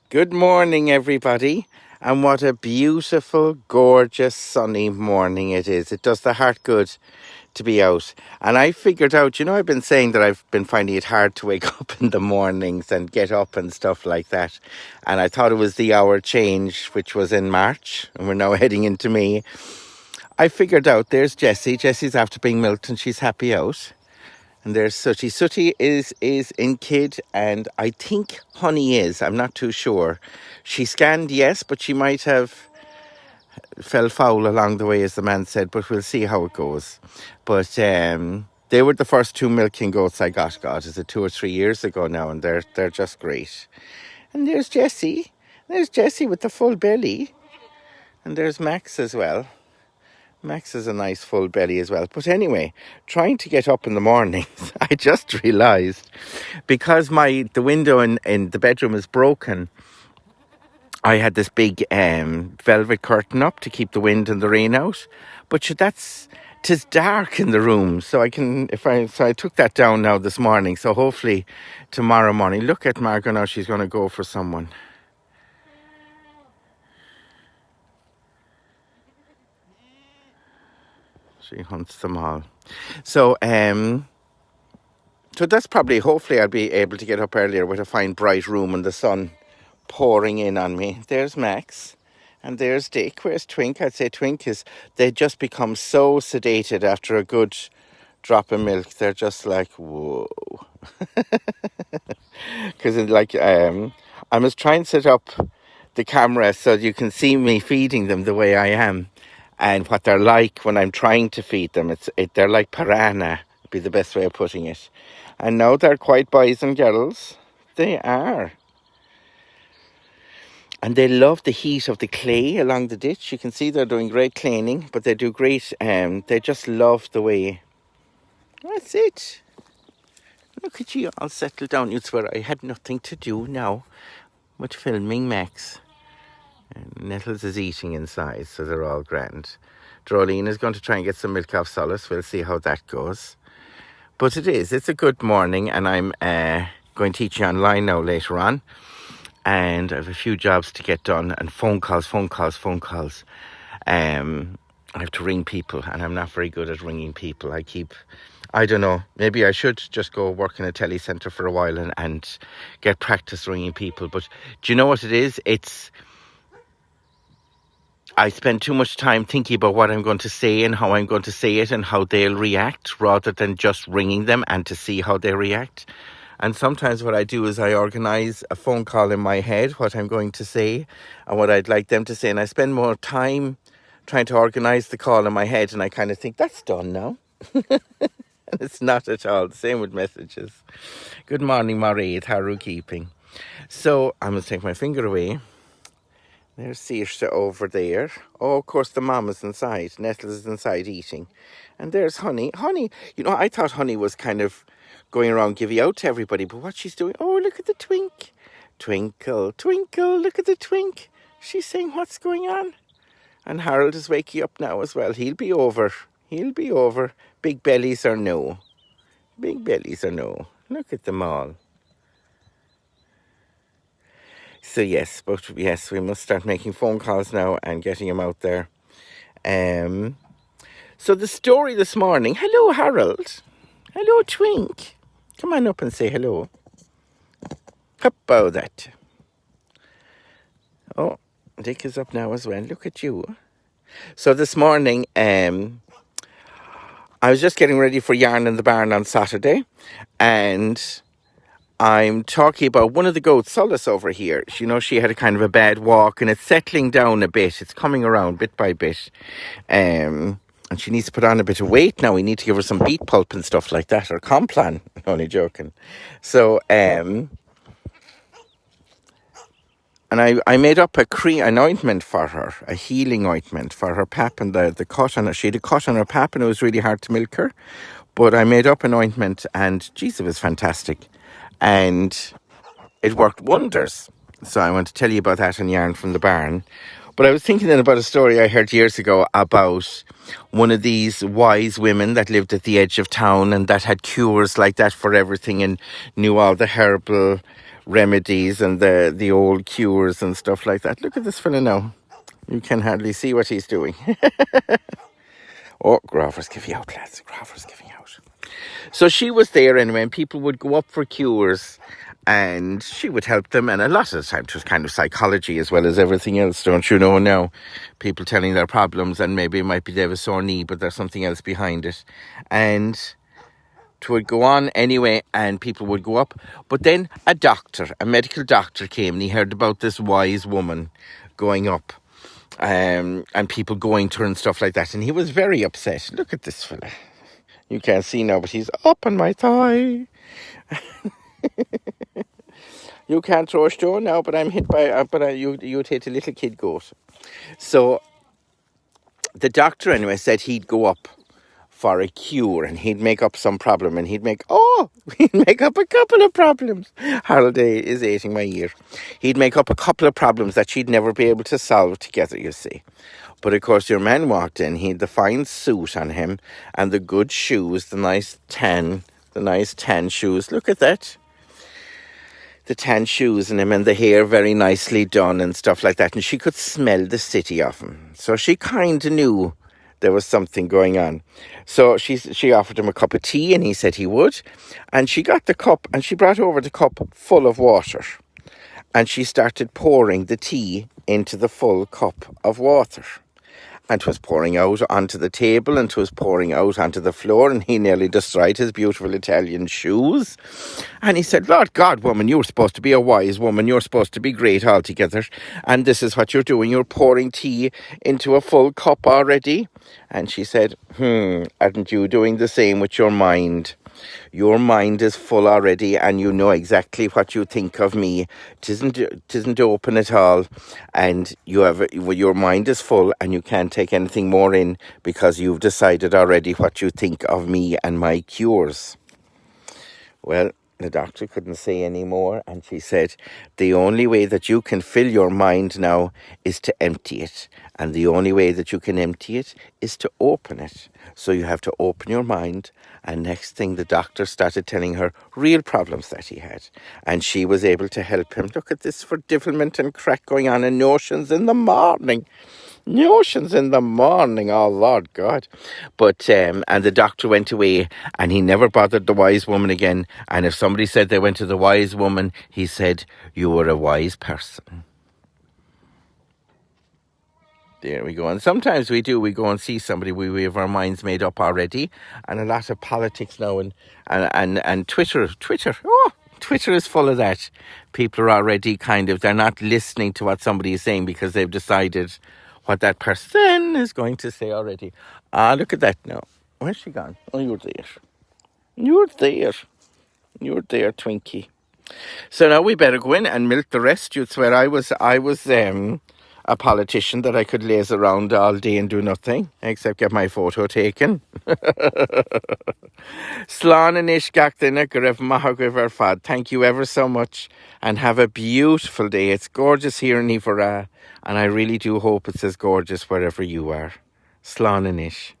Good morning, everybody. And what a beautiful, gorgeous, sunny morning it is. It does the heart good to be out. And I figured out, I've been saying that I've been finding it hard to wake up in the mornings and get up and stuff like that. And I thought it was the hour change, which was in March, and we're now heading into May. I figured out there's Jessie. Jessie's after being milked and she's happy out. And there's Sooty. Sooty is in kid, and I think Honey is. I'm not too sure. She scanned, yes, but she might have fell foul along the way, as the man said, but we'll see how it goes. But they were the first two milking goats I got. God, is it 2 or 3 years ago now, and they're just great. And there's Jessie. There's Jessie with the full belly. And there's Max as well. Max has a nice full belly as well. But anyway, trying to get up in the mornings, I just realised, because the window in the bedroom is broken, I had this big velvet curtain up to keep the wind and the rain out. But tis dark in the room, so I took that down now this morning. So hopefully tomorrow morning, look at Margot now, she's going to go for someone. She hunts them all. So that's probably, hopefully I'll be able to get up earlier with a fine bright room and the sun pouring in on me. There's Max and there's Dick. Where's Twink? I'd say Twink they just become so sedated after a good drop of milk. They're just like, whoa. Because I must try and set up the camera so you can see me feeding them the way I am. And what they're like when I'm trying to feed them. They're like piranha, would be the best way of putting it. And now they're quite boys and girls. They are. And they love the heat of the clay along the ditch. You can see they're doing great cleaning, but they do great. They just love the way. That's it. Look at you all settled down. You'd swear I had nothing to do now but filming Max. And Nettles is eating inside, so they're all grand. Drolene is going to try and get some milk off Solace. We'll see how that goes. But it's a good morning, and I'm going to teach you online now later on. And I have a few jobs to get done, and phone calls. I have to ring people, and I'm not very good at ringing people. I don't know, maybe I should just go work in a telecentre for a while and get practice ringing people. But do you know what it is? I spend too much time thinking about what I'm going to say and how I'm going to say it and how they'll react, rather than just ringing them and to see how they react. And sometimes what I do is I organise a phone call in my head, what I'm going to say and what I'd like them to say. And I spend more time trying to organise the call in my head, and I kind of think, that's done now. And it's not at all. The same with messages. Good morning, Marie. How are you keeping? So I must take my finger away. There's Saoirse over there. Oh, of course, the mom is inside. Nettles is inside eating. And there's Honey. Honey, I thought Honey was kind of going around giving out to everybody. But what she's doing, oh, look at the twink. Twinkle, twinkle, look at the twink. She's saying, what's going on? And Harold is waking up now as well. He'll be over. Big bellies or no. Big bellies or no. Look at them all. So yes, we must start making phone calls now and getting him out there. So the story this morning. Hello, Harold. Hello, Twink. Come on up and say hello. How about that? Oh, Dick is up now as well. Look at you. So this morning, I was just getting ready for Yarn in the Barn on Saturday, and I'm talking about one of the goats, Solace, over here. She had a kind of a bad walk, and it's settling down a bit. It's coming around bit by bit. And she needs to put on a bit of weight now. We need to give her some beet pulp and stuff like that, or Complan. Only joking. So, and I made up an ointment for her, a healing ointment for her pap and the cut on her. She had a cut on her pap, and it was really hard to milk her. But I made up an ointment, and geez, it was fantastic. And it worked wonders. So I want to tell you about that in Yarn from the Barn. But I was thinking then about a story I heard years ago about one of these wise women that lived at the edge of town and that had cures like that for everything and knew all the herbal remedies and the old cures and stuff like that. Look at this fella now. You can hardly see what he's doing. Oh, Grover's giving out, lads. Grover's giving out. So she was there anyway, and people would go up for cures, and she would help them. And a lot of the time, it was kind of psychology as well as everything else, don't you know now? People telling their problems, and maybe it might be they have a sore knee, but there's something else behind it. And it would go on anyway, and people would go up. But then a medical doctor came, and he heard about this wise woman going up. And people going to her and stuff like that. And he was very upset. Look at this fella. You can't see now, but he's up on my thigh. You can't throw a stone now, but I'm hit by... you'd hit a little kid goat. So the doctor anyway said he'd go up for a cure, and he'd make up some problem, and he'd make up a couple of problems. Harold is eating my ear. He'd make up a couple of problems that she'd never be able to solve together, you see. But of course, your man walked in. He had the fine suit on him, and the good shoes, the nice tan shoes. Look at that. The tan shoes on him, and the hair very nicely done and stuff like that. And she could smell the city of him. So she kind of knew there was something going on. So she offered him a cup of tea, and he said he would. And she got the cup, and she brought over the cup full of water. And she started pouring the tea into the full cup of water. And 'twas pouring out onto the table, and 'twas pouring out onto the floor, and he nearly destroyed his beautiful Italian shoes. And he said, Lord God, woman, you're supposed to be a wise woman. You're supposed to be great altogether. And this is what you're doing. You're pouring tea into a full cup already. And she said, aren't you doing the same with your mind? Your mind is full already, and you know exactly what you think of me. It isn't open at all, and your mind is full, and you can't take anything more in because you've decided already what you think of me and my cures. Well, the doctor couldn't say any more, and she said, the only way that you can fill your mind now is to empty it. And the only way that you can empty it is to open it. So you have to open your mind. And next thing, the doctor started telling her real problems that he had. And she was able to help him. Look at this devilment and crack going on in notions in the morning. Notions in the morning, oh Lord God. But, and the doctor went away, and he never bothered the wise woman again. And if somebody said they went to the wise woman, he said, you were a wise person. There we go. And sometimes we go and see somebody, we have our minds made up already. And a lot of politics now, and Twitter. Oh, Twitter is full of that. People are already they're not listening to what somebody is saying because they've decided what that person is going to say already. Look at that now. Where's she gone? Oh, you're there, Twinkie. So now we better go in and milk the rest. You'd swear I was a politician that I could laze around all day and do nothing except get my photo taken. Slán and ish gachtainna go raibh maith go bhar fad. Thank you ever so much, and have a beautiful day. It's gorgeous here in Iveragh, and I really do hope it's as gorgeous wherever you are. Slán and ish.